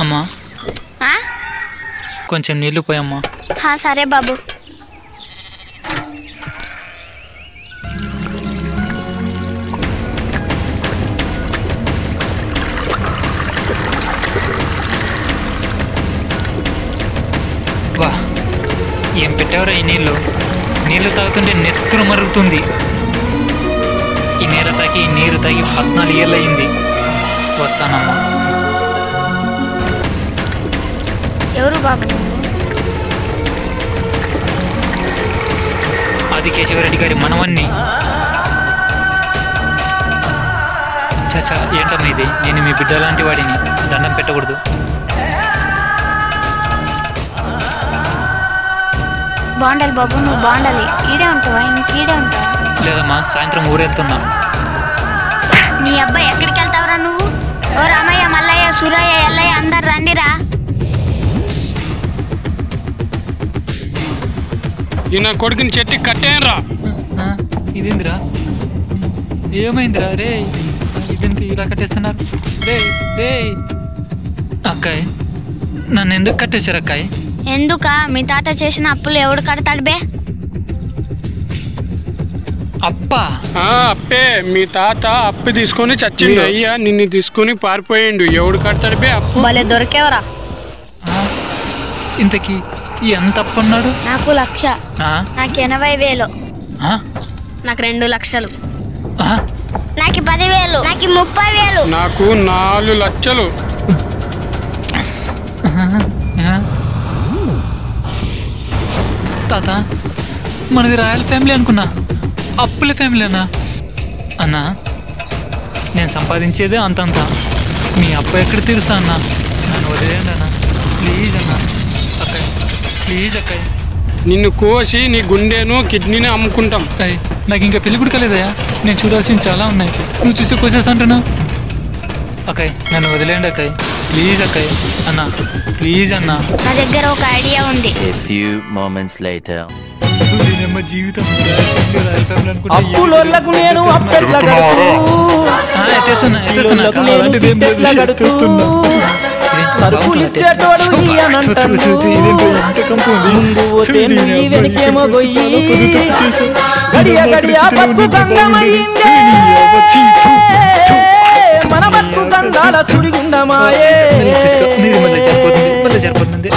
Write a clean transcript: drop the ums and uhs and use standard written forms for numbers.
అమ్మా కొంచెం నీళ్లు పోయమ్మా. సరే బాబు. వా ఏం పెట్టావురా ఈ నీళ్ళు? నీళ్లు తాగుతుంటే నెత్తురు మరుగుతుంది. ఈ నీరు తాగి 14 ఏళ్ళు అయింది. వస్తానమ్మా. ఎవరు బాబు? ఆది కేశవరెడ్డి గారి మనవన్ని. చచ్చా ఏంటమ్మా ఇది? నేను మీ బిడ్డ లాంటి వాడిని, దండం పెట్టకూడదు. బాగుండాలి బాబు, నువ్వు బాగుండాలి. ఈడే ఉంటావా? ఇంకీడే ఉంటావా? లేదమ్మా, సాయంత్రం ఊరెళ్తున్నా. నీ అబ్బాయి ఎక్కడికి వెళ్తావురా నువ్వు? ఓ రామయ్య, మల్లయ్య, సూరయ్య, ఎల్లయ్య అందరు రండిరా. ఈ నా కొడుకుని చెట్టుకి కట్టేయరా. ఇదేందిరా? ఏమైందిరా రే? ఇదేంటి ఇలా కట్టేస్తున్నారు? రే రే అక్కాయ్, నన్ను ఎందుకు కట్టేశారు అక్కాయ్? ఎందుక? మీ తాత చేసిన అప్పులు ఎవడు కడతాడు బే? అప్పా? అప్పే. మీ తాత అప్పు తీసుకొని చచ్చిండు. అయ్యా నిన్ను తీసుకుని పారిపోయిండు. ఎవడు కడతాడు బే అప్పు? భలే దొరికేవరా. ఇంతకీ ఎంత అప్పు అన్నాడు? నాకు 1,00,000. నాకు 80,000. నాకు 2 లక్షలు. నాకు 10,000. నాకు 30,000. నాకు 4 లక్షలు. తాత, మనది రాయల్ ఫ్యామిలీ అనుకున్నా, అప్పుల ఫ్యామిలీనా? అన్నా, నేను సంపాదించేదే అంతంతా. మీ అప్పు ఎక్కడ తీరుస్తా అన్నా? నన్ను వదిలేయండి అన్నా, ప్లీజ్ అన్నా. అక్కయ్య ప్లీజ్ అక్కయ్య. నిన్ను కోసి నీ గుండెను కిడ్నీని అమ్ముకుంటాం. అయ్యి నాకు ఇంకా పెళ్లి కూడా కాలేదయ్యా. నేను చూడాల్సింది చాలా ఉన్నాయి. నువ్వు చూసి కోసేస్తా అంటున్నావు. అక్కయ్య నన్ను వదిలేయండి అక్కయ్య, ప్లీజ్ అక్కయ్య. అన్నా ప్లీజ్ అన్నా. నా దగ్గర ఒక ఐడియా ఉంది. జీవితం సరుకులిచ్చేటోడు వెనకేమో గొయ్యి గడియ గడియ బతుకు గంగమయ్యిందే మన బతుకు గంగాల సుడిగుండమాయే. సరిపోతుంది.